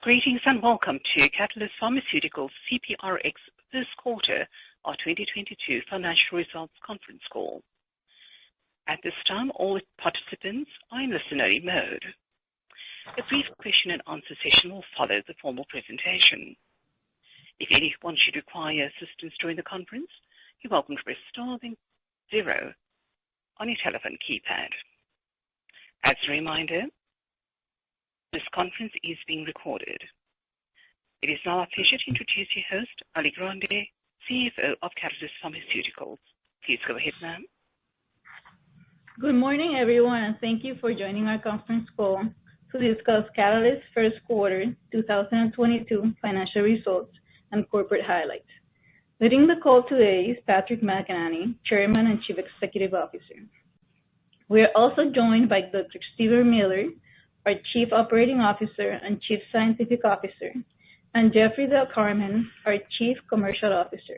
Greetings and welcome to Catalyst Pharmaceuticals CPRX first quarter of 2022 financial results conference call. At this time, all participants are in listen-only mode. A brief question and answer session will follow the formal presentation. If anyone should require assistance during the conference, you're welcome to press star then 0 on your telephone keypad. As a reminder, this conference is being recorded. It is now our pleasure to introduce your host, Ali Grande, CFO of Catalyst Pharmaceuticals. Please go ahead, ma'am. Good morning, everyone, and thank you for joining our conference call to discuss Catalyst's first quarter 2022 financial results and corporate highlights. Leading the call today is Patrick McEnany, Chairman and Chief Executive Officer. We are also joined by Dr. Stephen Miller, our Chief Operating Officer and Chief Scientific Officer, and Jeffrey Del Carmen, our Chief Commercial Officer.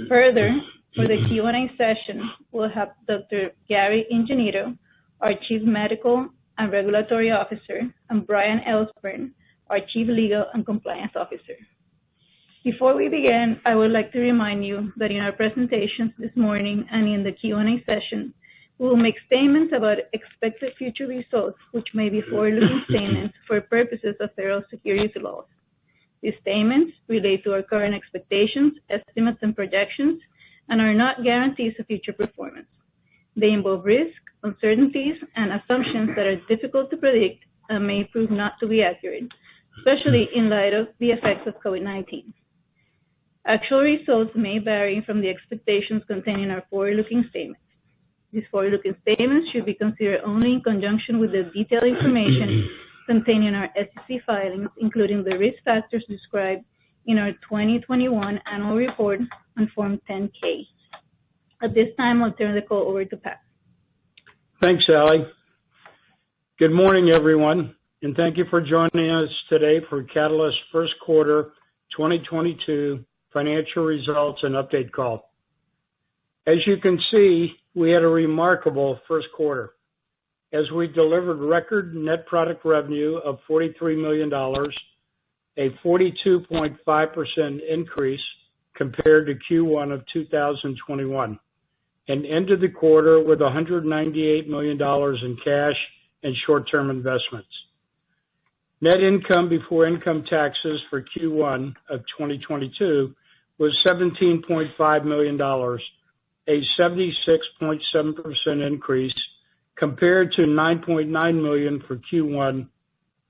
Further, for the Q&A session, we'll have Dr. Gary Ingenito, our Chief Medical and Regulatory Officer, and Brian Elsburn, our Chief Legal and Compliance Officer. Before we begin, I would like to remind you that in our presentations this morning and in the Q&A session, we will make statements about expected future results, which may be forward-looking statements for purposes of federal securities laws. These statements relate to our current expectations, estimates, and projections, and are not guarantees of future performance. They involve risks, uncertainties, and assumptions that are difficult to predict and may prove not to be accurate, especially in light of the effects of COVID-19. Actual results may vary from the expectations contained in our forward-looking statements. These forward-looking statements should be considered only in conjunction with the detailed information contained in our SEC filings, including the risk factors described in our 2021 annual report on Form 10-K. At this time, I'll turn the call over to Pat. Thanks, Ali. Good morning, everyone, and thank you for joining us today for Catalyst's first quarter 2022 financial results and update call. As you can see, we had a remarkable first quarter as we delivered record net product revenue of $43 million, a 42.5% increase compared to Q1 of 2021, and ended the quarter with $198 million in cash and short-term investments. Net income before income taxes for Q1 of 2022 was $17.5 million, a 76.7% increase compared to $9.9 million for Q1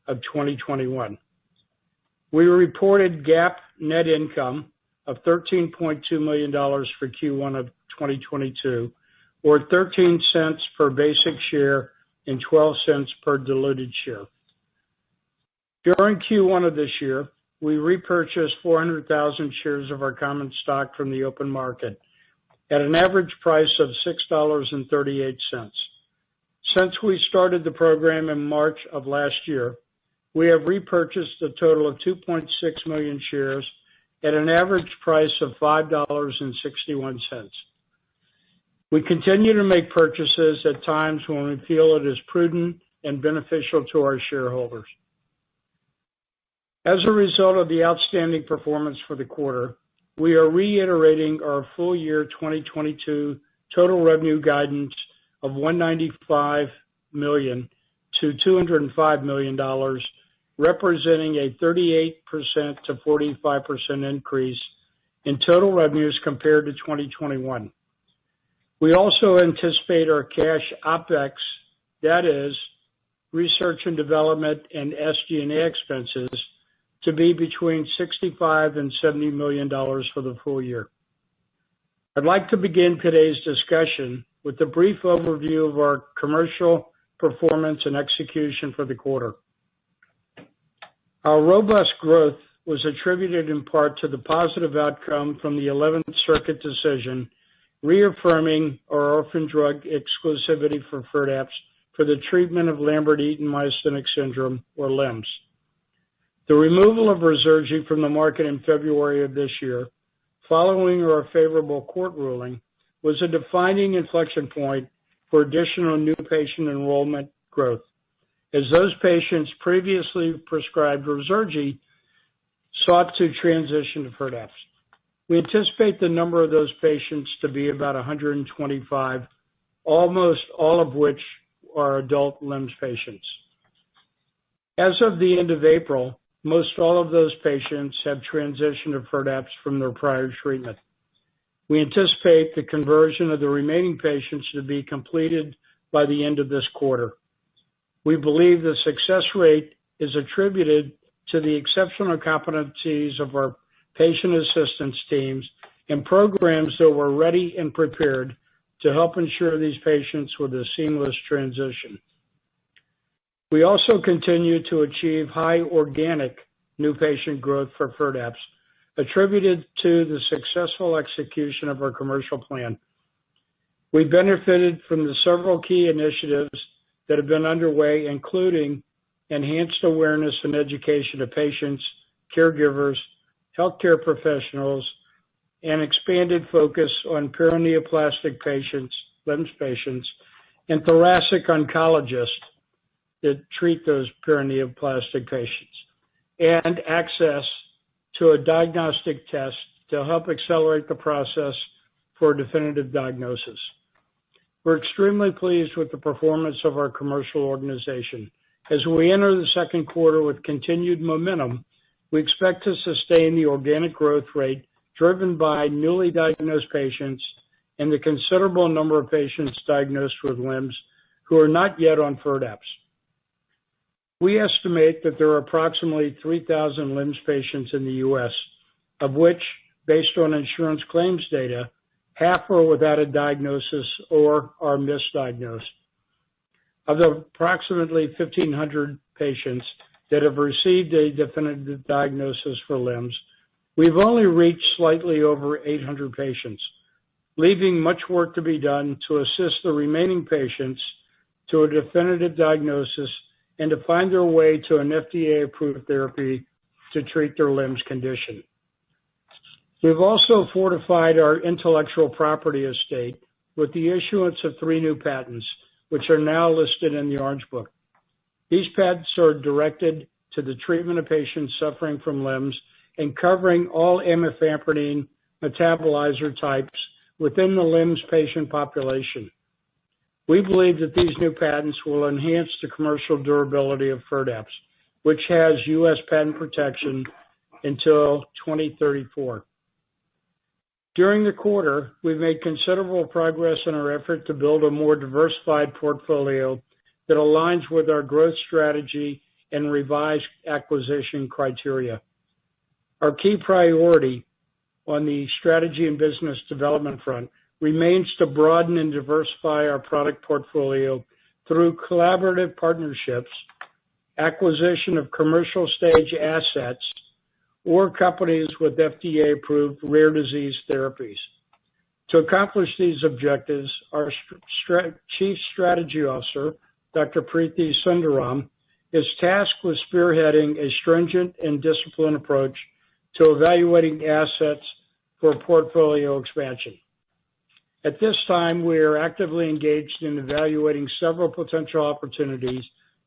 of 2021. We reported GAAP net income of $13.2 million for Q1 of 2022, or 13 cents per basic share and 12 cents per diluted share. During Q1 of this year, we repurchased 400,000 shares of our common stock from the open market at an average price of $6.38. Since we started the program in March of last year, we have repurchased a total of 2.6 million shares at an average price of $5.61. We continue to make purchases at times when we feel it is prudent and beneficial to our shareholders. As a result of the outstanding performance for the quarter, we are reiterating our full year 2022 total revenue guidance of $195 million to $205 million, representing a 38% to 45% increase in total revenues compared to 2021. We also anticipate our cash OpEx, that is, research and development and SG&A expenses, to be between $65 and $70 million for the full year. I'd like to begin today's discussion with a brief overview of our commercial performance and execution for the quarter. Our robust growth was attributed in part to the positive outcome from the 11th Circuit decision reaffirming our orphan drug exclusivity for FIRDAPSE for the treatment of Lambert-Eaton myasthenic syndrome, or LEMS. The removal of Ruzurgi from the market in February of this year, following our favorable court ruling, was a defining inflection point for additional new patient enrollment growth, as those patients previously prescribed Ruzurgi sought to transition to Firdapse. We anticipate the number of those patients to be about 125, almost all of which are adult LEMS patients. As of the end of April, most all of those patients have transitioned to Firdapse from their prior treatment. We anticipate the conversion of the remaining patients to be completed by the end of this quarter. We believe the success rate is attributed to the exceptional competencies of our patient assistance teams and programs that were ready and prepared to help ensure these patients with a seamless transition. We also continue to achieve high organic new patient growth for Firdapse, attributed to the successful execution of our commercial plan. We benefited from the several key initiatives that have been underway, including enhanced awareness and education of patients, caregivers, healthcare professionals, and expanded focus on paraneoplastic patients, LEMS patients, and thoracic oncologists that treat those paraneoplastic patients, and access to a diagnostic test to help accelerate the process for definitive diagnosis. We're extremely pleased with the performance of our commercial organization. As we enter the second quarter with continued momentum, we expect to sustain the organic growth rate driven by newly diagnosed patients and the considerable number of patients diagnosed with LEMS who are not yet on Firdapse. We estimate that there are approximately 3,000 LEMS patients in the U.S., of which, based on insurance claims data, half are without a diagnosis or are misdiagnosed. Of the approximately 1,500 patients that have received a definitive diagnosis for LEMS, we've only reached slightly over 800 patients, leaving much work to be done to assist the remaining patients to a definitive diagnosis and to find their way to an FDA-approved therapy to treat their LEMS condition. We've also fortified our intellectual property estate with the issuance of 3 new patents, which are now listed in the Orange Book. These patents are directed to the treatment of patients suffering from LEMS and covering all amifampridine metabolizer types within the LEMS patient population. We believe that these new patents will enhance the commercial durability of Firdapse, which has U.S. patent protection until 2034. During the quarter, we've made considerable progress in our effort to build a more diversified portfolio that aligns with our growth strategy and revised acquisition criteria. Our key priority on the strategy and business development front remains to broaden and diversify our product portfolio through collaborative partnerships, acquisition of commercial stage assets, or companies with FDA-approved rare disease therapies. To accomplish these objectives, our Chief Strategy Officer, Dr. Preeti Sundaram, is tasked with spearheading a stringent and disciplined approach to evaluating assets for portfolio expansion. At this time, we are actively engaged in evaluating several potential opportunities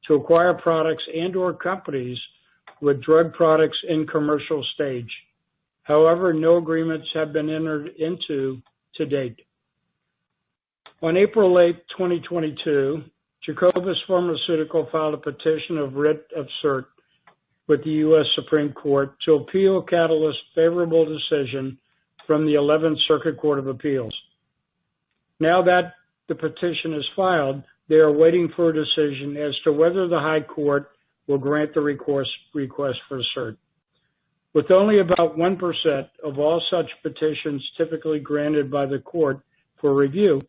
to acquire products and/or companies with drug products in commercial stage. However, no agreements have been entered into to date. On April 8, 2022, Jacobus Pharmaceutical filed a petition of writ of cert with the U.S. Supreme Court to appeal Catalyst's favorable decision from the 11th Circuit Court of Appeals. Now that the petition is filed, they are waiting for a decision as to whether the High Court will grant the request for cert. With only about 1% of all such petitions typically granted by the court for review,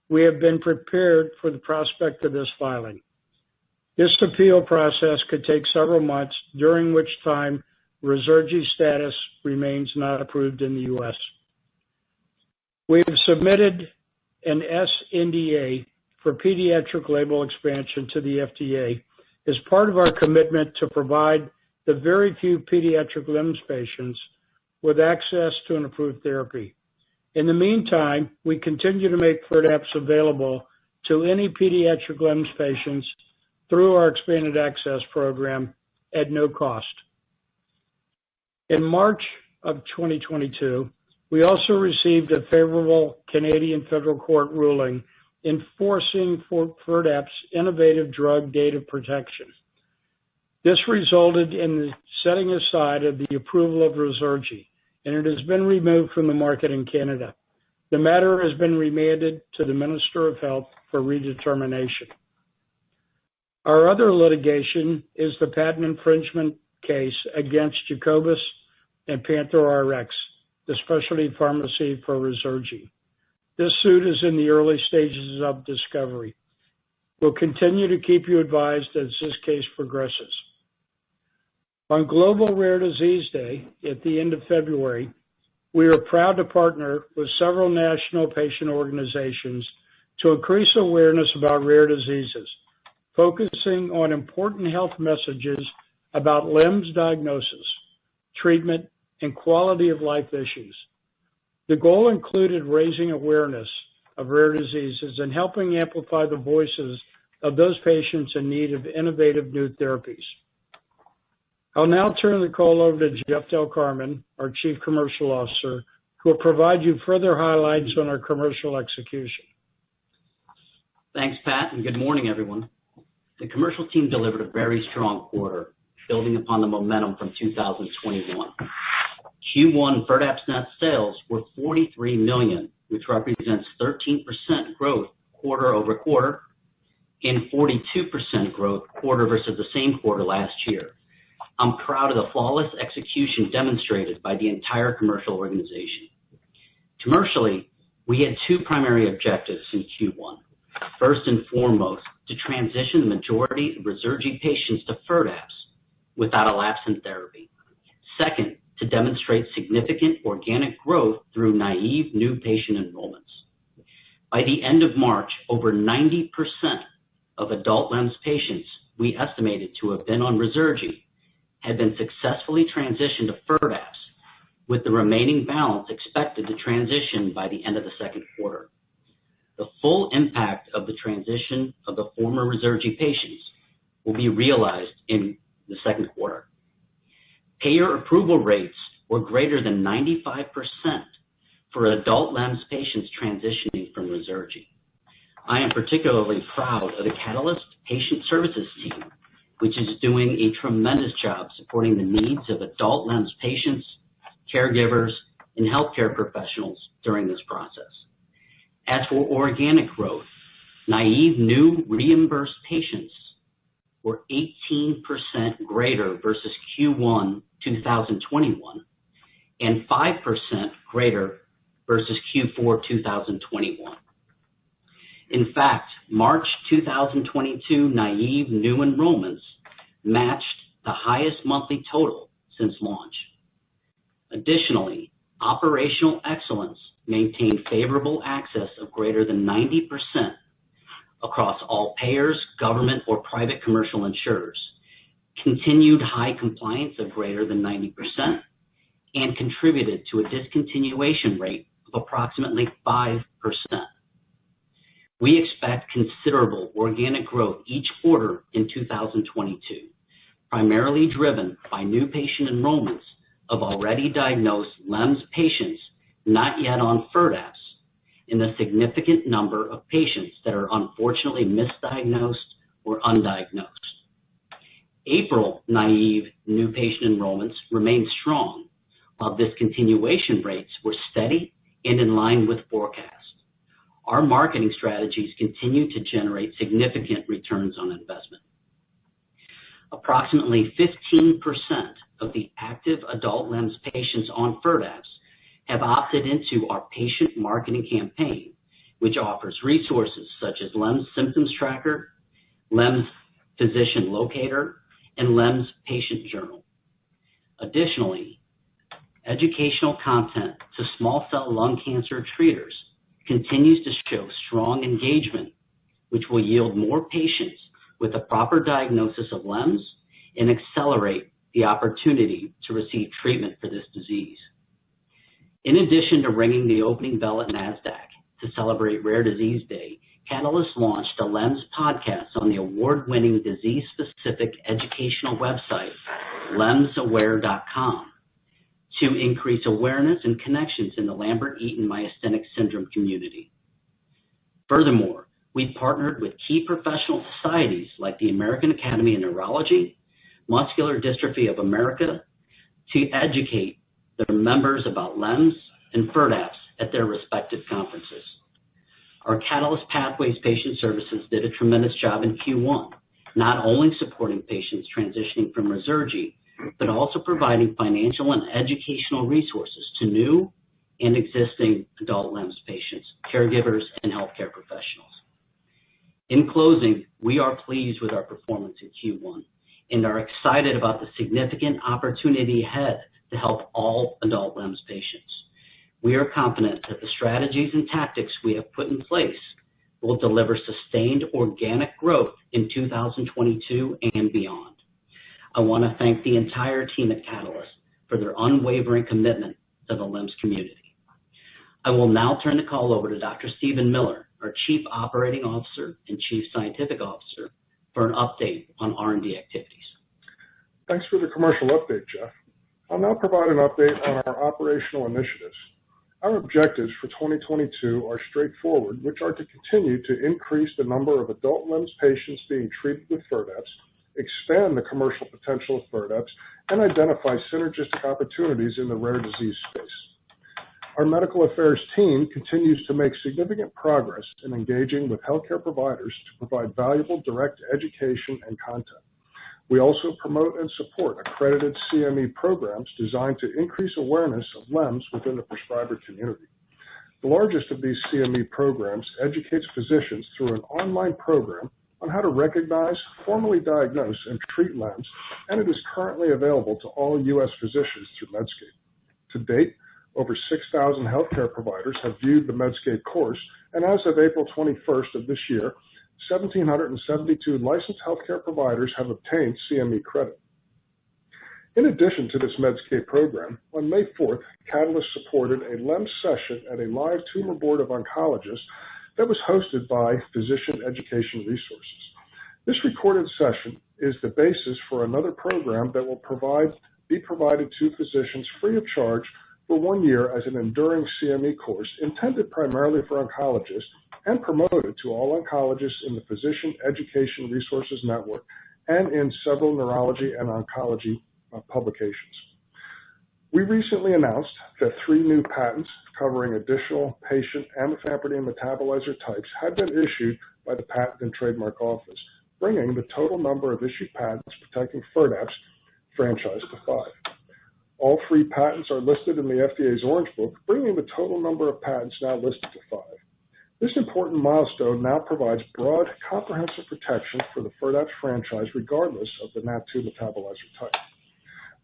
we have been prepared for the prospect of this filing. This appeal process could take several months, during which time Ruzurgi status remains not approved in the U.S. We have submitted an sNDA for pediatric label expansion to the FDA as part of our commitment to provide the very few pediatric LEMS patients with access to an approved therapy. In the meantime, we continue to make Firdapse available to any pediatric LEMS patients through our expanded access program at no cost. In March of 2022, we also received a favorable Canadian federal court ruling enforcing FIRDAPSE's innovative drug data protection. This resulted in the setting aside of the approval of Ruzurgi, and it has been removed from the market in Canada. The matter has been remanded to the Minister of Health for redetermination. Our other litigation is the patent infringement case against Jacobus and Panther RX, the specialty pharmacy for Ruzurgi. This suit is in the early stages of discovery. We'll continue to keep you advised as this case progresses. On Global Rare Disease Day at the end of February, we are proud to partner with several national patient organizations to increase awareness about rare diseases, focusing on important health messages about LEMS diagnosis, treatment, and quality of life issues. The goal included raising awareness of rare diseases and helping amplify the voices of those patients in need of innovative new therapies. I'll now turn the call over to Jeff Del Carmen, our Chief Commercial Officer, who will provide you further highlights on our commercial execution. Thanks, Pat, and good morning, everyone. The commercial team delivered a very strong quarter, building upon the momentum from 2021. Q1 FIRDAPSE net sales were $43 million, which represents 13% growth quarter over quarter and 42% growth quarter versus the same quarter last year. I'm proud of the flawless execution demonstrated by the entire commercial organization. Commercially, we had two primary objectives in Q1. First and foremost, to transition the majority of Ruzurgi patients to FIRDAPSE without a lapse in therapy. Second, to demonstrate significant organic growth through naive new patient enrollments. By the end of March, over 90% of adult LEMS patients we estimated to have been on Ruzurgi had been successfully transitioned to FIRDAPSE, with the remaining balance expected to transition by the end of the second quarter. The full impact of the transition of the former Ruzurgi patients will be realized in the second quarter. Payer approval rates were greater than 95% for adult LEMS patients transitioning from Ruzurgi. I am particularly proud of the Catalyst Patient Services team, which is doing a tremendous job supporting the needs of adult LEMS patients, caregivers, and healthcare professionals during this process. As for organic growth, naive new reimbursed patients were 18% greater versus Q1 2021 and 5% greater versus Q4 2021. In fact, March 2022 naive new enrollments matched the highest monthly total since launch. Additionally, operational excellence maintained favorable access of greater than 90% across all payers, government or private commercial insurers, continued high compliance of greater than 90%, and contributed to a discontinuation rate of approximately 5%. We expect considerable organic growth each quarter in 2022, primarily driven by new patient enrollments of already diagnosed LEMS patients not yet on FIRDAPSE, and the significant number of patients that are unfortunately misdiagnosed or undiagnosed. April naive new patient enrollments remained strong, while discontinuation rates were steady and in line with forecast. Our marketing strategies continue to generate significant returns on investment. Approximately 15% of the active adult LEMS patients on FIRDAPSE have opted into our patient marketing campaign, which offers resources such as LEMS Symptoms Tracker, LEMS Physician Locator, and LEMS Patient Journal. Additionally, educational content to small cell lung cancer treaters continues to show strong engagement, which will yield more patients with a proper diagnosis of LEMS and accelerate the opportunity to receive treatment for this disease. In addition to ringing the opening bell at NASDAQ to celebrate Rare Disease Day, Catalyst launched a LEMS podcast on the award-winning disease-specific educational website, lemsaware.com, to increase awareness and connections in the Lambert-Eaton myasthenic syndrome community. Furthermore, we partnered with key professional societies like the American Academy of Neurology, Muscular Dystrophy of America, to educate their members about LEMS and FIRDAPSE at their respective conferences. Our Catalyst Pathways Patient Services did a tremendous job in Q1, not only supporting patients transitioning from Ruzurgi, but also providing financial and educational resources to new and existing adult LEMS patients, caregivers, and healthcare professionals. In closing, we are pleased with our performance in Q1 and are excited about the significant opportunity ahead to help all adult LEMS patients. We are confident that the strategies and tactics we have put in place will deliver sustained organic growth in 2022 and beyond. I want to thank the entire team at Catalyst for their unwavering commitment to the LEMS community. I will now turn the call over to Dr. Stephen Miller, our Chief Operating Officer and Chief Scientific Officer, for an update on R&D activities. Thanks for the commercial update, Jeff. I'll now provide an update on our operational initiatives. Our objectives for 2022 are straightforward, which are to continue to increase the number of adult LEMS patients being treated with FIRDAPSE, expand the commercial potential of FIRDAPSE, and identify synergistic opportunities in the rare disease space. Our medical affairs team continues to make significant progress in engaging with healthcare providers to provide valuable direct education and content. We also promote and support accredited CME programs designed to increase awareness of LEMS within the prescriber community. The largest of these CME programs educates physicians through an online program on how to recognize, formally diagnose, and treat LEMS, and it is currently available to all U.S. physicians through Medscape. To date, over 6,000 healthcare providers have viewed the Medscape course, and as of April 21st of this year, 1,772 licensed healthcare providers have obtained CME credit. In addition to this Medscape program, on May 4th, Catalyst supported a LEMS session at a live tumor board of oncologists that was hosted by Physician Education Resources. This recorded session is the basis for another program that will be provided to physicians free of charge for 1 year as an enduring CME course intended primarily for oncologists and promoted to all oncologists in the Physician Education Resources Network and in several neurology and oncology publications. We recently announced that 3 new patents covering additional patient amifampridine metabolizer types had been issued by the Patent and Trademark Office, bringing the total number of issued patents protecting FIRDAPSE franchise to 5. All 3 patents are listed in the FDA's Orange Book, bringing the total number of patents now listed to 5. This important milestone now provides broad, comprehensive protection for the FIRDAPSE franchise regardless of the NAT2 metabolizer type.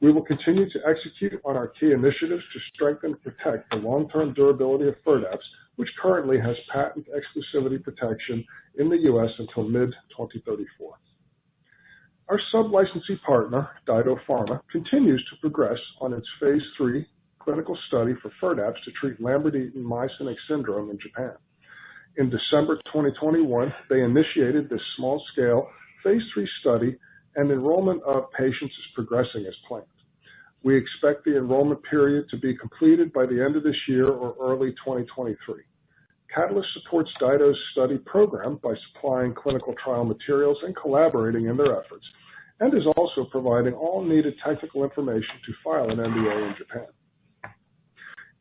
We will continue to execute on our key initiatives to strengthen and protect the long-term durability of FIRDAPSE, which currently has patent exclusivity protection in the U.S. until mid-2034. Our sub-licensee partner, Daito Pharma, continues to progress on its phase 3 clinical study for FIRDAPSE to treat Lambert-Eaton myasthenic syndrome in Japan. In December 2021, they initiated this small-scale phase 3 study, and enrollment of patients is progressing as planned. We expect the enrollment period to be completed by the end of this year or early 2023. Catalyst supports Daito's study program by supplying clinical trial materials and collaborating in their efforts, and is also providing all needed technical information to file an NDA in Japan.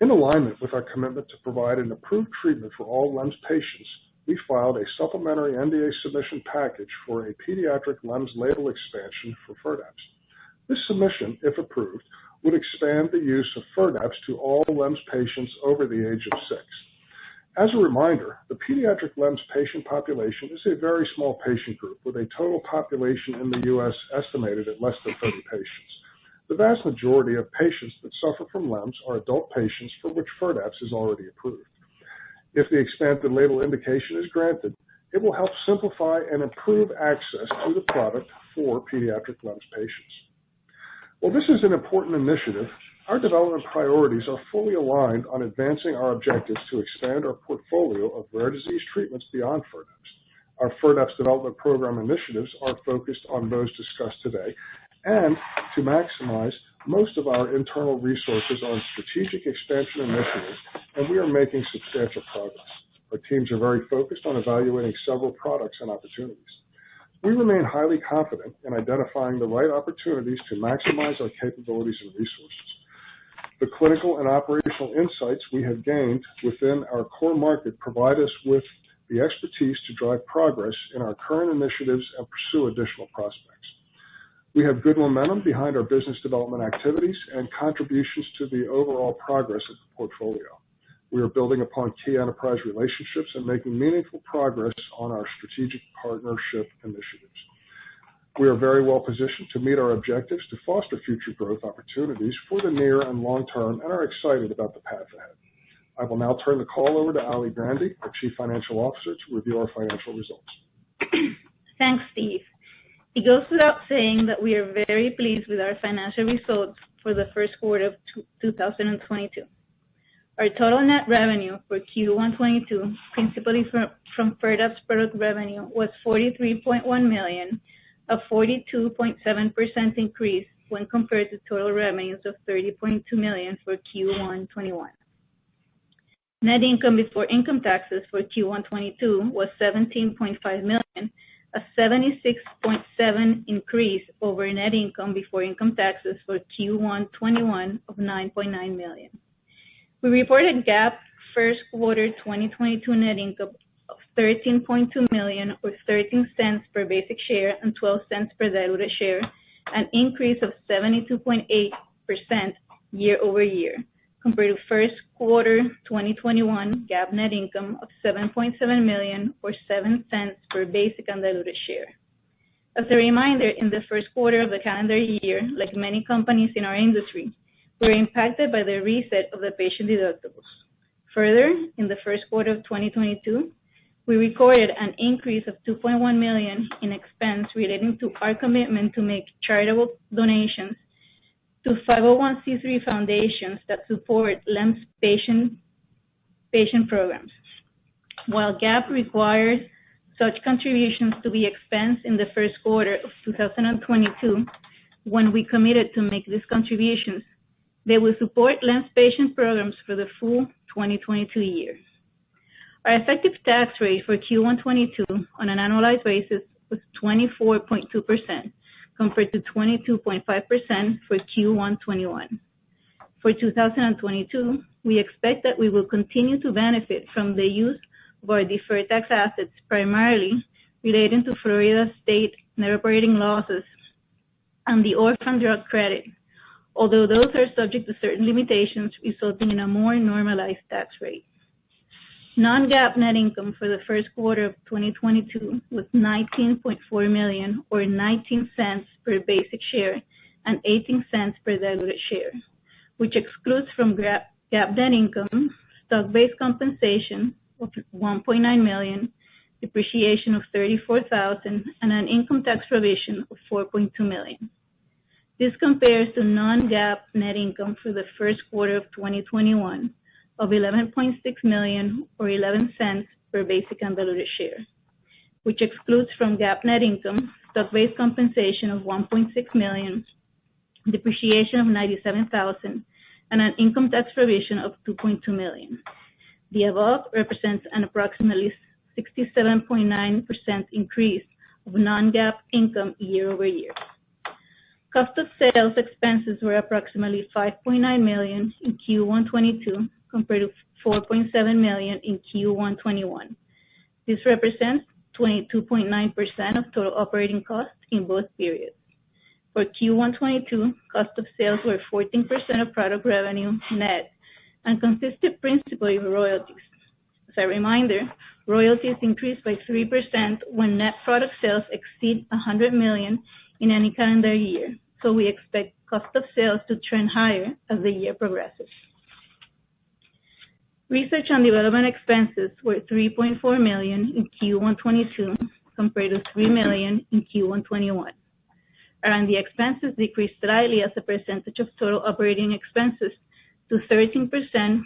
In alignment with our commitment to provide an approved treatment for all LEMS patients, we filed a supplementary NDA submission package for a pediatric LEMS label expansion for FIRDAPSE. This submission, if approved, would expand the use of FIRDAPSE to all LEMS patients over the age of 6. As a reminder, the pediatric LEMS patient population is a very small patient group with a total population in the U.S. estimated at less than 30 patients. The vast majority of patients that suffer from LEMS are adult patients for which FIRDAPSE is already approved. If the expanded label indication is granted, it will help simplify and improve access to the product for pediatric LEMS patients. While this is an important initiative, Our development priorities are fully aligned on advancing our objectives to expand our portfolio of rare disease treatments beyond FIRDAPSE. Our FIRDAPSE development program initiatives are focused on those discussed today and to maximize most of our internal resources on strategic expansion initiatives, and we are making substantial progress. Our teams are very focused on evaluating several products and opportunities. We remain highly confident in identifying the right opportunities to maximize our capabilities and resources. The clinical and operational insights we have gained within our core market provide us with the expertise to drive progress in our current initiatives and pursue additional prospects. We have good momentum behind our business development activities and contributions to the overall progress of the portfolio. We are building upon key enterprise relationships and making meaningful progress on our strategic partnership initiatives. We are very well positioned to meet our objectives to foster future growth opportunities for the near and long term and are excited about the path ahead. I will now turn the call over to Ali Grande, our Chief Financial Officer, to review our financial results. Thanks, Steve. It goes without saying that we are very pleased with our financial results for the first quarter of 2022. Our total net revenue for Q1 22, principally from FIRDAPSE product revenue, was $43.1 million, a 42.7% increase when compared to total revenues of $30.2 million for Q1 21. Net income before income taxes for Q1 22 was $17.5 million, a 76.7% increase over net income before income taxes for Q1 21 of $9.9 million. We reported GAAP first quarter 2022 net income of $13.2 million or 13 cents per basic share and 12 cents per diluted share, an increase of 72.8% year over year, compared to first quarter 2021 GAAP net income of $7.7 million or 7 cents per basic and diluted share. As a reminder, in the first quarter of the calendar year, like many companies in our industry, we were impacted by the reset of the patient deductibles. Further, in the first quarter of 2022, we recorded an increase of $2.1 million in expense relating to our commitment to make charitable donations to 501c3 foundations that support LEMS patient programs. While GAAP requires such contributions to be expensed in the first quarter of 2022, when we committed to make these contributions, they will support LEMS patient programs for the full 2022 year. Our effective tax rate for Q1 22 on an annualized basis was 24.2%, compared to 22.5% for Q1 21. For 2022, we expect that we will continue to benefit from the use of our deferred tax assets, primarily relating to Florida state net operating losses and the orphan drug credit, although those are subject to certain limitations, resulting in a more normalized tax rate. Non-GAAP net income for the first quarter of 2022 was $19.4 million or 19 cents per basic share and 18 cents per diluted share, which excludes from GAAP net income stock-based compensation of $1.9 million, depreciation of $34,000, and an income tax provision of $4.2 million. This compares to non-GAAP net income for the first quarter of 2021 of $11.6 million or 11 cents per basic and diluted share, which excludes from GAAP net income stock-based compensation of $1.6 million, depreciation of $97,000, and an income tax provision of $2.2 million. The above represents an approximately 67.9% increase of non-GAAP income year over year. Cost of sales expenses were approximately $5.9 million in Q1 22 compared to $4.7 million in Q1 21. This represents 22.9% of total operating costs in both periods. For Q1 22, cost of sales were 14% of product revenue net and consisted principally of royalties. As a reminder, royalties increase by 3% when net product sales exceed $100 million in any calendar year, so we expect cost of sales to trend higher as the year progresses. Research and development expenses were $3.4 million in Q1 22 compared to $3 million in Q1 21. R&D expenses decreased slightly as a percentage of total operating expenses to 13%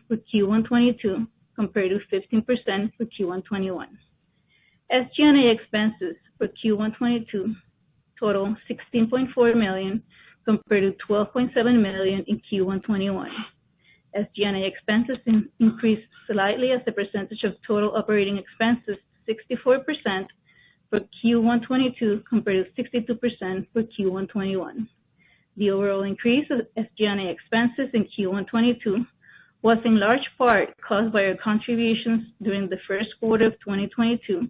for Q1 22 compared to 15% for Q1 21. SG&A expenses for Q1 22 total $16.4 million compared to $12.7 million in Q1 21. SG&A expenses increased slightly as a percentage of total operating expenses, 64% for Q1 22 compared to 62% for Q1 21. The overall increase of SG&A expenses in Q1 22 was in large part caused by our contributions during the first quarter of 2022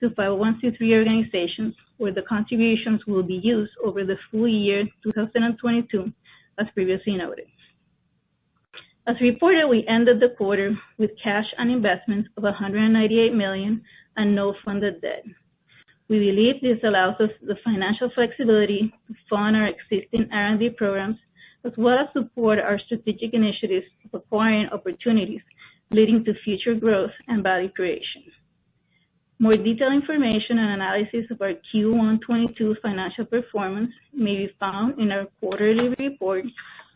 to 501c3 organizations, where the contributions will be used over the full year 2022, as previously noted. As reported, we ended the quarter with cash and investments of $198 million and no funded debt. We believe this allows us the financial flexibility to fund our existing R&D programs, as well as support our strategic initiatives of acquiring opportunities leading to future growth and value creation. More detailed information and analysis of our Q1 22 financial performance may be found in our quarterly report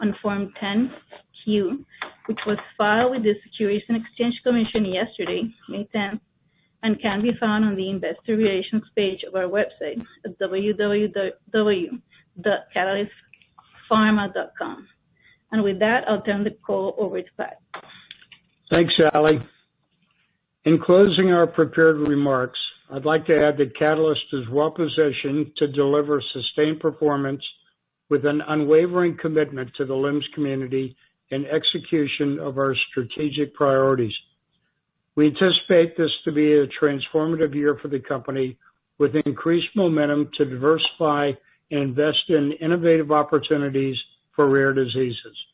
on Form 10-Q, which was filed with the Securities and Exchange Commission yesterday, May 10th, and can be found on the Investor Relations page of our website at www.catalystpharma.com. And with that, I'll turn the call over to Pat. Thanks, Sally. In closing our prepared remarks, I'd like to add that Catalyst is well positioned to deliver sustained performance with an unwavering commitment to the LIMS community and execution of our strategic priorities. We anticipate this to be a transformative year for the company with increased momentum to diversify and invest in innovative opportunities for rare diseases.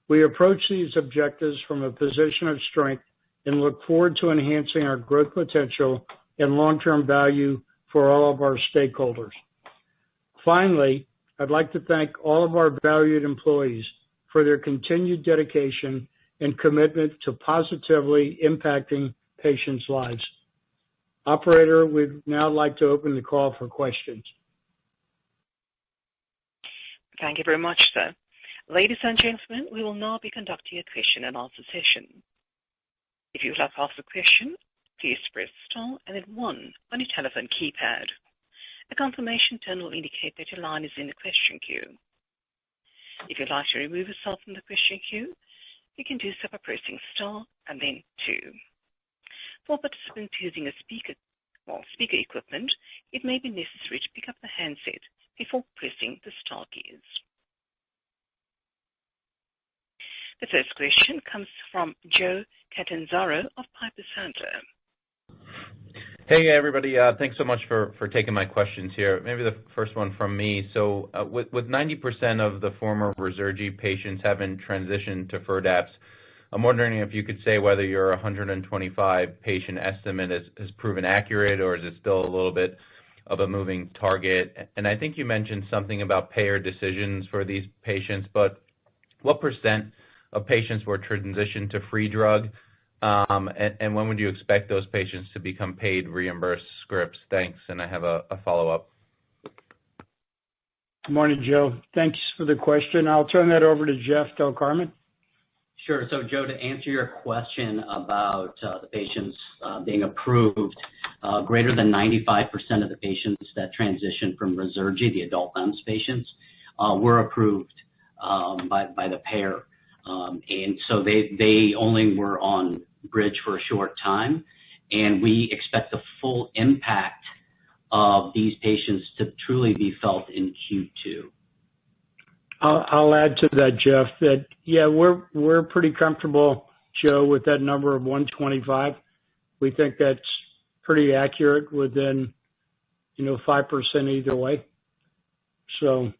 We approach these objectives from a position of strength and look forward to enhancing our growth potential and long-term value for all of our stakeholders. Finally, I'd like to thank all of our valued employees for their continued dedication and commitment to positively impacting patients' lives. Operator, we'd now like to open the call for questions. Thank you very much, sir. Ladies and gentlemen, we will now be conducting a question and answer session. If you would like to ask a question, please press star and then 1 on your telephone keypad. A confirmation tone will indicate that your line is in the question queue. If you'd like to remove yourself from the question queue, you can do so by pressing star and then 2. For participants using speaker equipment, it may be necessary to pick up the handset before pressing the star keys. The first question comes from Joe Catanzaro of Piper Sandler. Hey, everybody. Thanks so much for taking my questions here. Maybe the first one from me. So with 90% of the former Resergy patients having transitioned to FIRDAPSE, I'm wondering if you could say whether your 125 patient estimate has proven accurate, or is it still a little bit of a moving target? And I think you mentioned something about payer decisions for these patients, but what percent of patients were transitioned to free drug? And when would you expect those patients to become paid reimbursed scripts? Thanks. And I have a follow-up. Good morning, Joe. Thanks for the question. I'll turn that over to Jeff Del Carmen. Sure. So, Joe, to answer your question about the patients being approved, greater than 95% of the patients that transitioned from Resergy, the adult LEMS patients, were approved by the payer. And so they only were on bridge for a short time, and we expect the full impact of these patients to truly be felt in Q2. I'll add to that, Jeff, that, yeah, we're pretty comfortable, Joe, with that number of 125. We think that's pretty accurate within, 5% either way. So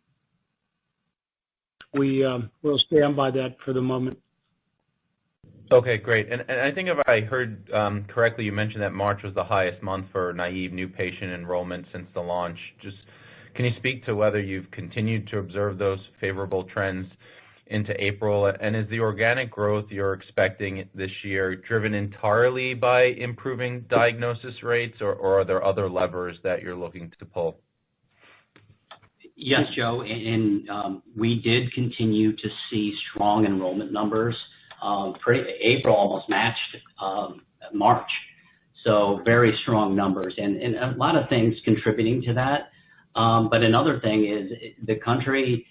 we'll stand by that for the moment. Okay, great. And I think if I heard correctly, you mentioned that March was the highest month for naive new patient enrollment since the launch. Just can you speak to whether you've continued to observe those favorable trends into April? And is the organic growth you're expecting this year driven entirely by improving diagnosis rates, or are there other levers that you're looking to pull? Yes, Joe, and we did continue to see strong enrollment numbers. April almost matched March, so very strong numbers, and a lot of things contributing to that. But another thing is the country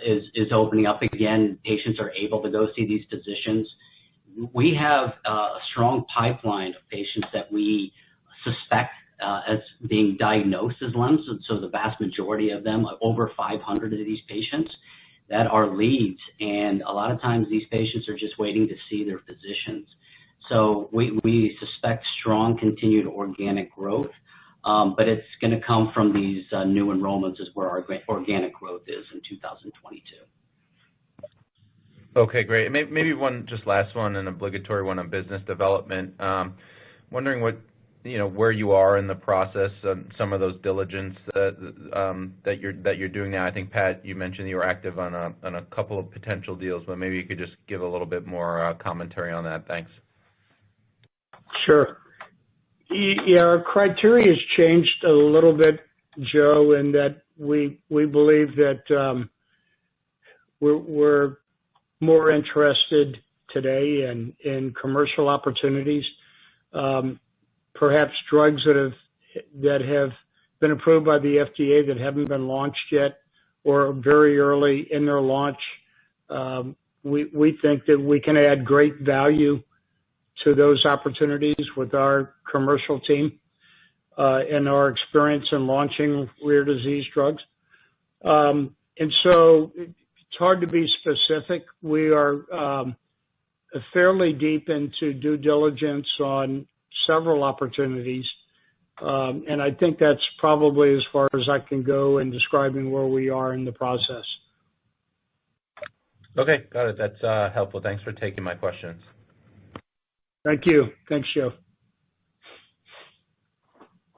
is opening up again. Patients are able to go see these physicians. We have a strong pipeline of patients that we suspect as being diagnosed as LEMS. So the vast majority of them, over 500 of these patients, that are leads. And a lot of times these patients are just waiting to see their physicians. So we suspect strong continued organic growth, but it's going to come from these new enrollments is where our organic growth is in 2022. Okay, great. Maybe one, just last one, an obligatory one on business development. Wondering what, where you are in the process on some of those diligence that you're doing now. I think, Pat, you mentioned you were active on a couple of potential deals, but maybe you could just give a little bit more commentary on that. Thanks. Sure. Yeah, our criteria has changed a little bit, Joe, in that we believe that we're more interested today in commercial opportunities, perhaps drugs that have been approved by the FDA that haven't been launched yet or very early in their launch. We think that we can add great value to those opportunities with our commercial team and our experience in launching rare disease drugs. And so it's hard to be specific. We are fairly deep into due diligence on several opportunities, and I think that's probably as far as I can go in describing where we are in the process. Okay, got it. That's helpful. Thanks for taking my questions. Thank you. Thanks, Joe.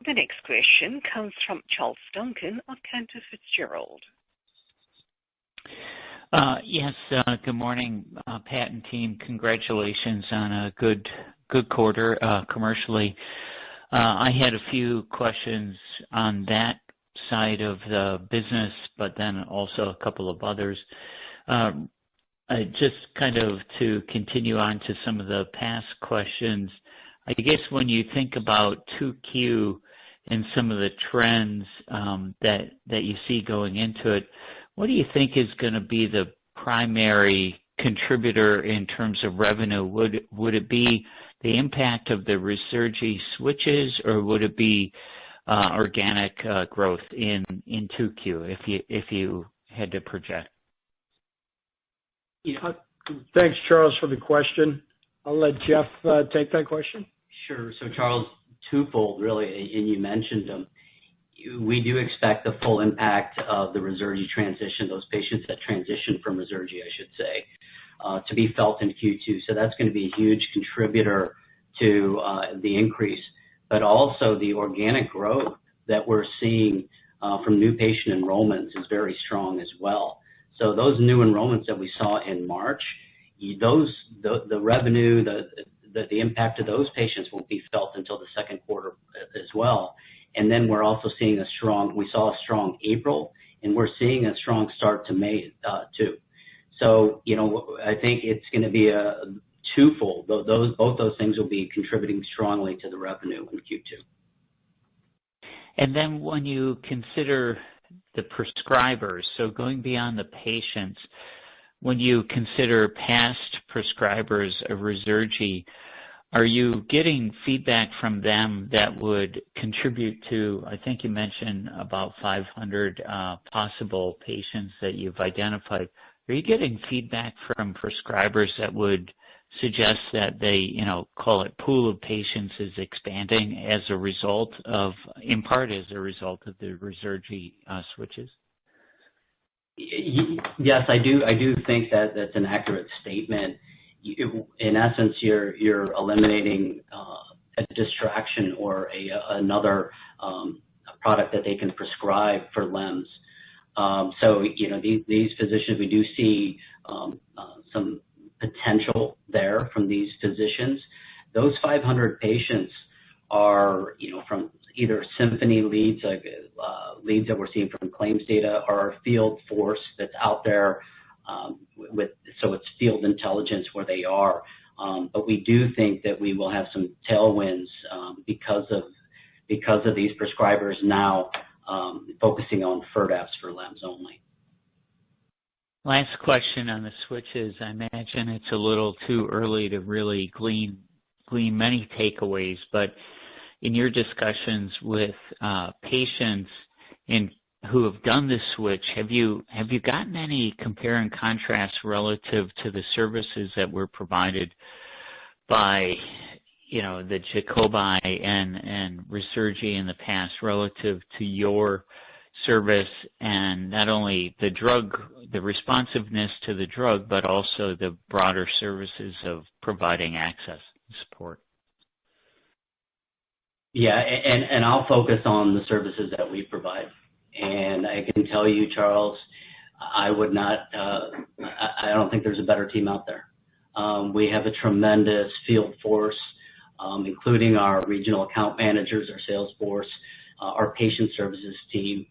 The next question comes from Charles Duncan of Cantor Fitzgerald. Yes, good morning, Pat and team. Congratulations on a good quarter commercially. I had a few questions on that side of the business, but then also a couple of others. Just kind of to continue on to some of the past questions, I guess when you think about 2Q and some of the trends that you see going into it, what do you think is going to be the primary contributor in terms of revenue? Would it be the impact of the Resurgi switches, or would it be organic growth in 2Q if you had to project? Thanks, Charles, for the question. I'll let Jeff take that question. Sure. So, Charles, twofold, really, and you mentioned them. We do expect the full impact of the Resurgi transition, those patients that transition from Resurgi, I should say, to be felt in Q2. So that's going to be a huge contributor to the increase, but also the organic growth that we're seeing from new patient enrollments is very strong as well. So those new enrollments that we saw in March, the revenue, the impact of those patients won't be felt until the second quarter as well. And then we're also seeing we saw a strong April, and we're seeing a strong start to May too. So, I think it's going to be a twofold. Both those things will be contributing strongly to the revenue in Q2. And then when you consider the prescribers, so going beyond the patients, when you consider past prescribers of Resurgi, are you getting feedback from them that would contribute to, I think you mentioned about 500 possible patients that you've identified. Are you getting feedback from prescribers that would suggest that they, call it pool of patients is expanding as a result of, in part as a result of the Resurgi switches? Yes, I do think that that's an accurate statement. In essence, you're eliminating a distraction or another product that they can prescribe for LEMS. So, these physicians, we do see some potential there from these physicians. Those 500 patients are, from either Symphony leads, like leads that we're seeing from claims data, or our field force that's out there so it's field intelligence where they are. But we do think that we will have some tailwinds because of these prescribers now focusing on FIRDAPSE for LEMS only. Last question on the switches. I imagine it's a little too early to really glean many takeaways, but in your discussions with patients who have done this switch, have you gotten any compare and contrast relative to the services that were provided by the Jacobi and Resurgi in the past relative to your service, and not only the drug, the responsiveness to the drug, but also the broader services of providing access and support? Yeah, and I'll focus on the services that we provide. And I can tell you, Charles, I don't think there's a better team out there. We have a tremendous field force, including our regional account managers, our sales force, our patient services team,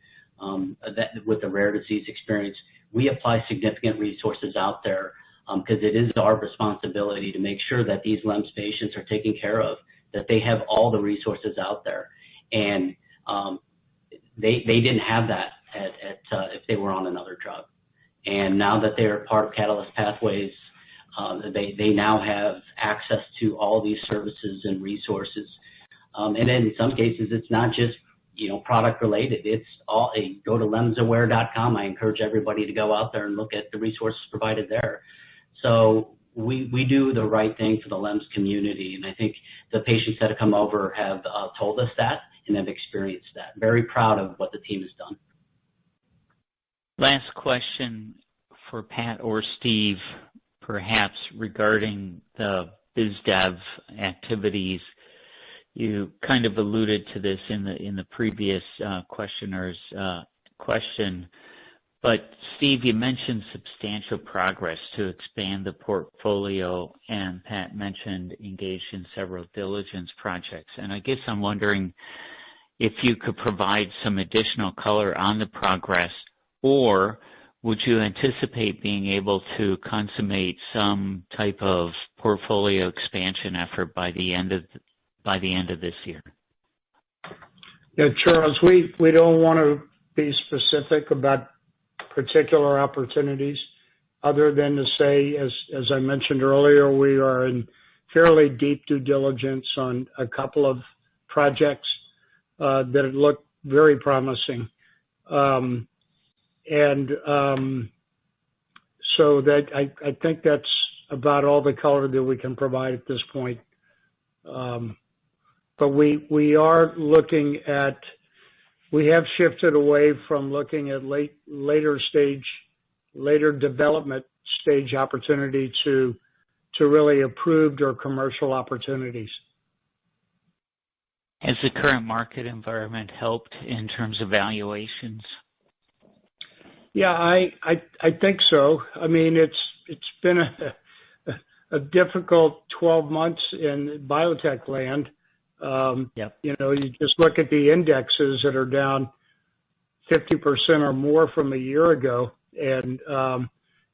with the rare disease experience. We apply significant resources out there because it is our responsibility to make sure that these LEMS patients are taken care of, that they have all the resources out there. And they didn't have that if they were on another drug. And now that they're part of Catalyst Pathways, they now have access to all these services and resources. And in some cases, it's not just product related. It's all go to lemsaware.com. I encourage everybody to go out there and look at the resources provided there. So we do the right thing for the LEMS community, and I think the patients that have come over have told us that and have experienced that. Very proud of what the team has done. Last question for Pat or Steve, perhaps regarding the biz dev activities. You kind of alluded to this in the previous questioner's question, but Steve, you mentioned substantial progress to expand the portfolio, and Pat mentioned engaged in several diligence projects. And I guess I'm wondering if you could provide some additional color on the progress, or would you anticipate being able to consummate some type of portfolio expansion effort by the end of this year? Yeah, Charles, we don't want to be specific about particular opportunities, other than to say, as I mentioned earlier, we are in fairly deep due diligence on a couple of projects that look very promising. So that I think that's about all the color that we can provide at this point. But we are looking at, we have shifted away from looking at later development stage opportunity to really approved or commercial opportunities. Has the current market environment helped in terms of valuations? Yeah, I think so. I mean, it's been a difficult 12 months in biotech land. Yep. You just look at the indexes that are down 50% or more from a year ago, and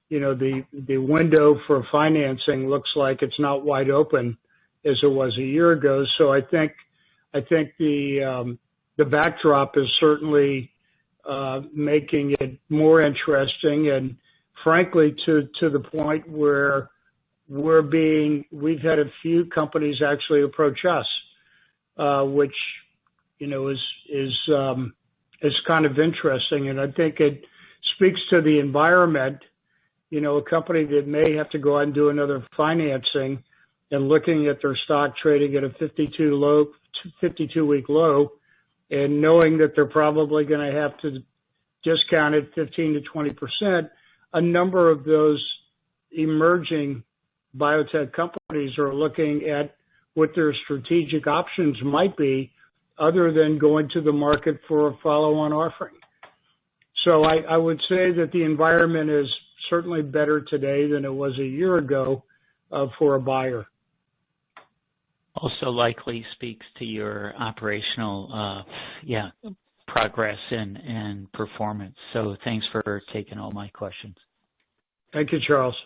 the window for financing looks like it's not wide open as it was a year ago. So I think the backdrop is certainly making it more interesting, and frankly to the point where we've had a few companies actually approach us, which is kind of interesting, and I think it speaks to the environment. A company that may have to go out and do another financing and looking at their stock trading at a 52-week low, and knowing that they're probably going to have to discount it 15 to 20%, a number of those emerging biotech companies are looking at what their strategic options might be other than going to the market for a follow-on offering. So I would say that the environment is certainly better today than it was a year ago for a buyer. also likely speaks to your operational progress and performance. So thanks for taking all my questions. Thank you, Charles.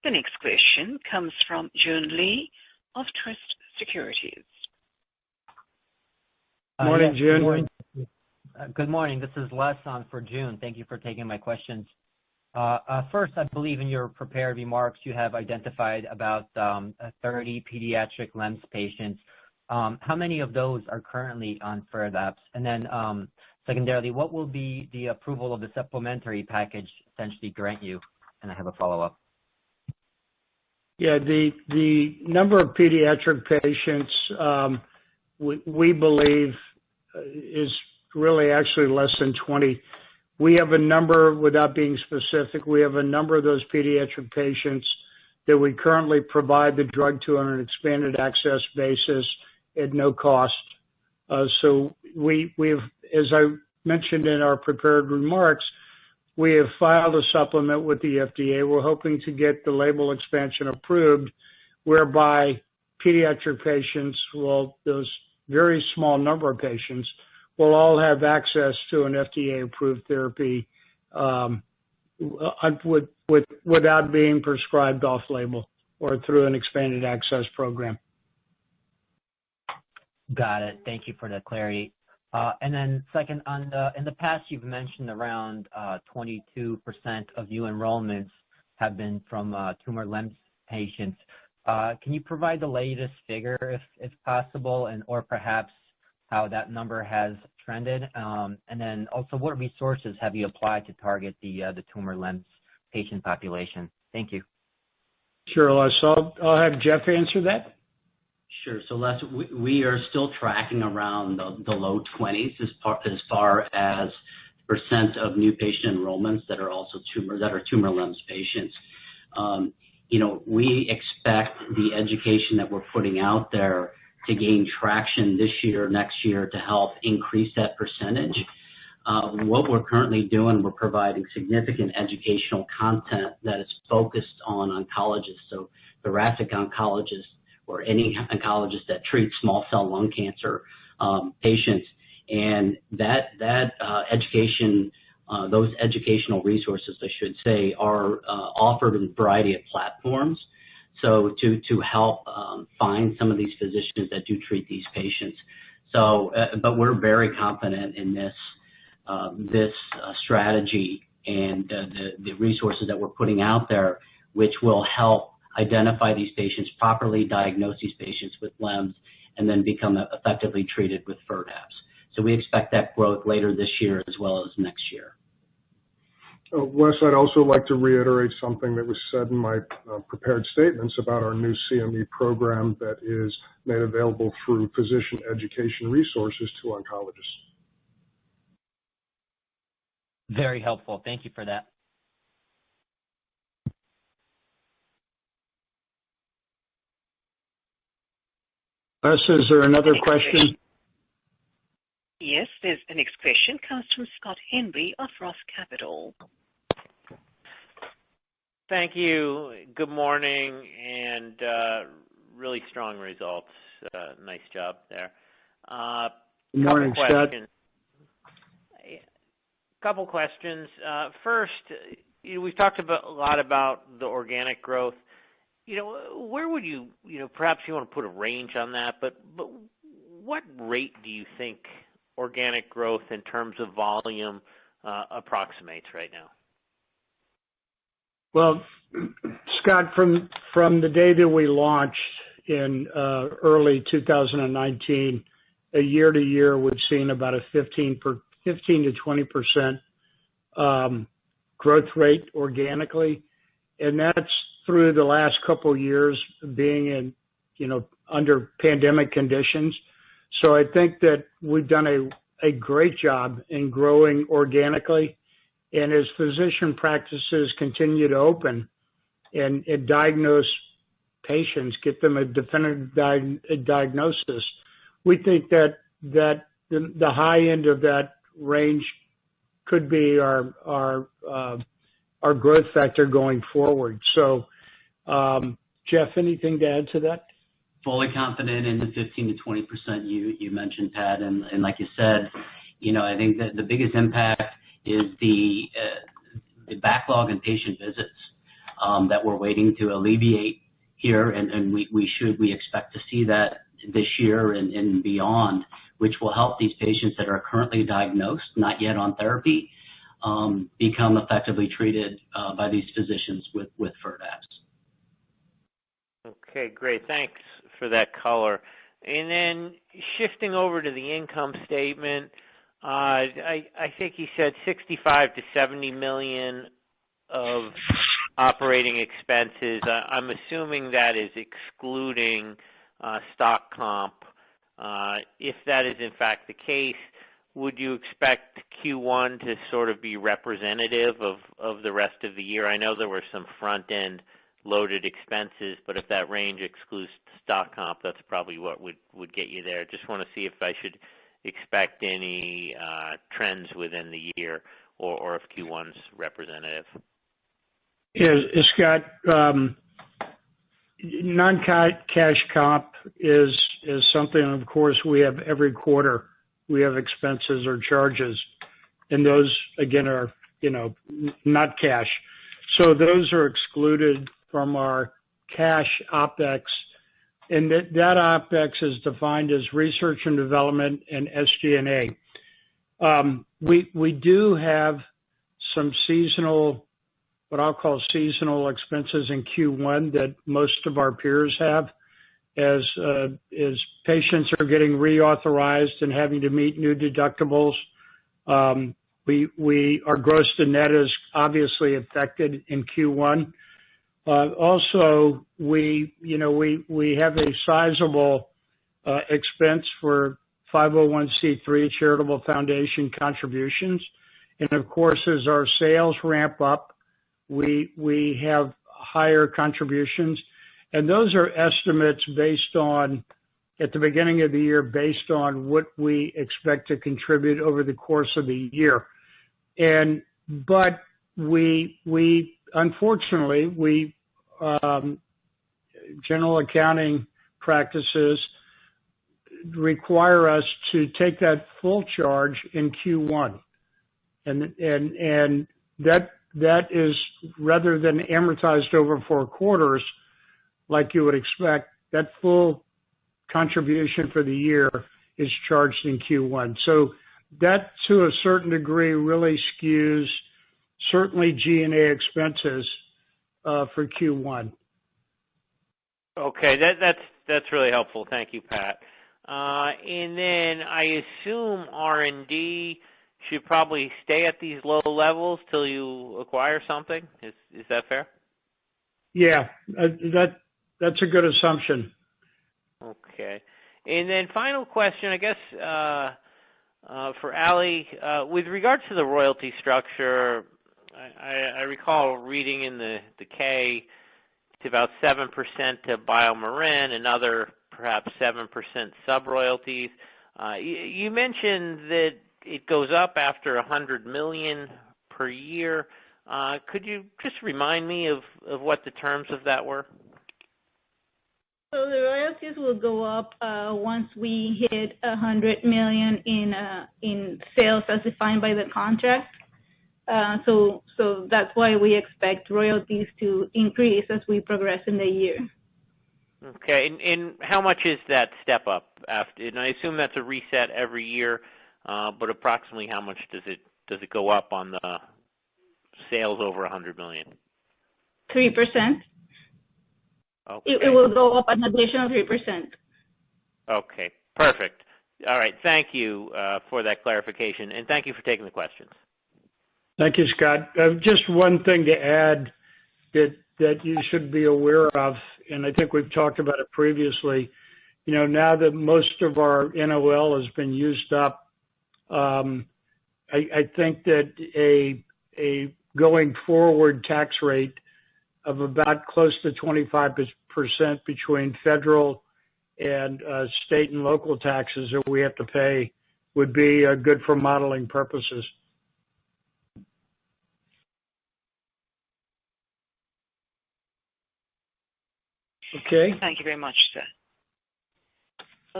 The next question comes from Joon Lee of Truist Securities. Morning, Yes, June. good morning. Good morning. This is Les on for June. Thank you for taking my questions. First, I believe in your prepared remarks, you have identified about 30 pediatric LEMS patients. How many of those are currently on FIRDAPSE? And then secondarily, what will be the approval of the supplementary package essentially grant you? And I have a follow-up. Yeah, the number of pediatric patients we believe is really actually less than 20. We have a number, without being specific, we have a number of those pediatric patients that we currently provide the drug to on an expanded access basis at no cost. So we've, as I mentioned in our prepared remarks, we have filed a supplement with the FDA. We're hoping to get the label expansion approved, whereby pediatric patients, well, those very small number of patients, will all have access to an FDA-approved therapy without being prescribed off-label or through an expanded access program. Got it. Thank you for the clarity. And then second, in the past, you've mentioned around 22% of new enrollments have been from tumor LEMS patients. Can you provide the latest figure, if possible, or perhaps how that number has trended? And then also, what resources have you applied to target the tumor LEMS patient population? Thank you. Sure, Les. I'll have Jeff answer that. Sure. So Les, we are still tracking around the low 20s as far as percent of new patient enrollments that are also tumor LEMS patients. We expect the education that we're putting out there to gain traction this year, next year, to help increase that percentage. What we're currently doing, we're providing significant educational content that is focused on oncologists, so thoracic oncologists or any oncologist that treats small cell lung cancer patients. And that education, those educational resources, I should say, are offered in a variety of platforms. So to help find some of these physicians that do treat these patients. So, but we're very confident in this strategy and the resources that we're putting out there, which will help identify these patients, properly diagnose these patients with LEMS, and then become effectively treated with FIRDAPSE. So we expect that growth later this year as well as next year. Wes, I'd also like to reiterate something that was said in my prepared statements about our new CME program that is made available through physician education resources to oncologists. Very helpful. Thank you for that. Les, is there another question? Yes, there's a next question. Comes from Scott Henry of Roth Capital. Thank you. Good morning, and really strong results. Nice job there. Good morning, Scott. Couple questions. First, we've talked a lot about the organic growth. Where would you perhaps you want to put a range on that, but what rate do you think organic growth in terms of volume approximates right now? Well, Scott, from the day that we launched in early 2019, a year to year, we've seen about a 15 to 20% growth rate organically, and that's through the last couple of years being in, under pandemic conditions. So I think that we've done a great job in growing organically. And as physician practices continue to open and diagnose patients, get them a definitive diagnosis, we think that the high end of that range could be our growth factor going forward. So, Jeff, anything to add to that? Fully confident in the 15 to 20% you mentioned, Pat, and like you said, I think that the biggest impact is the backlog in patient visits that we're waiting to alleviate here, and we expect to see that this year and beyond, which will help these patients that are currently diagnosed, not yet on therapy, become effectively treated by these physicians with FIRDAPSE. Okay, great. Thanks for that color. And then shifting over to the income statement, I think he said $65 to $70 million of operating expenses. I'm assuming that is excluding stock comp. If that is in fact the case, would you expect Q1 to sort of be representative of the rest of the year? I know there were some front-end loaded expenses, but if that range excludes stock comp, that's probably what would get you there. Just want to see if I should expect any trends within the year or if Q1's representative. Yeah, Scott, non-cash comp is something, of course, we have every quarter. We have expenses or charges, and those, again, are, not cash. So those are excluded from our cash OPEX, and that OPEX is defined as research and development and SG&A. We do have some seasonal, what I'll call seasonal expenses in Q1 that most of our peers have, as patients are getting reauthorized and having to meet new deductibles. Our gross to net is obviously affected in Q1. Also, we have a sizable expense for 501c3 charitable foundation contributions, and of course, as our sales ramp up, we have higher contributions, and those are estimates based on, at the beginning of the year, based on what we expect to contribute over the course of the year. But unfortunately, general accounting practices require us to take that full charge in Q1, and that is, rather than amortized over 4 quarters, like you would expect, that full contribution for the year is charged in Q1. So that, to a certain degree, really skews certainly G&A expenses for Q1. Okay, that's really helpful. Thank you, Pat. And then I assume R&D should probably stay at these low levels till you acquire something. Is that fair? Yeah, that's a good assumption. Okay. And then final question, I guess, for Ali, with regards to the royalty structure, I recall reading in the K, it's about 7% to BioMarin, another perhaps 7% sub-royalties. You mentioned that it goes up after $100 million per year. Could you just remind me of what the terms of that were? So the royalties will go up once we hit $100 million in sales as defined by the contract. So that's why we expect royalties to increase as we progress in the year. Okay, and how much is that step up after? And I assume that's a reset every year, but approximately how much does it go up on the sales over $100 million? 3%. Okay. It will go up an additional 3%. Okay, perfect. All right, thank you for that clarification, and thank you for taking the questions. Thank you, Scott. Just one thing to add that you should be aware of, and I think we've talked about it previously. Now that most of our NOL has been used up, I think that a going forward tax rate of about close to 25% between federal and state and local taxes that we have to pay would be good for modeling purposes. Okay. Thank you very much, sir.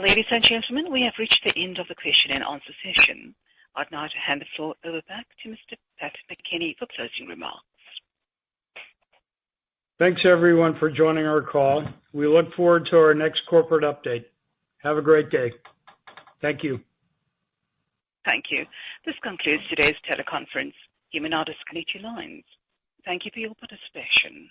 Ladies and gentlemen, we have reached the end of the question and answer session. I'd now to hand the floor over back to Mr. Pat McKinney for closing remarks. Thanks, everyone, for joining our call. We look forward to our next corporate update. Have a great day. Thank you. Thank you. This concludes today's teleconference. You may now disconnect your lines. Thank you for your participation.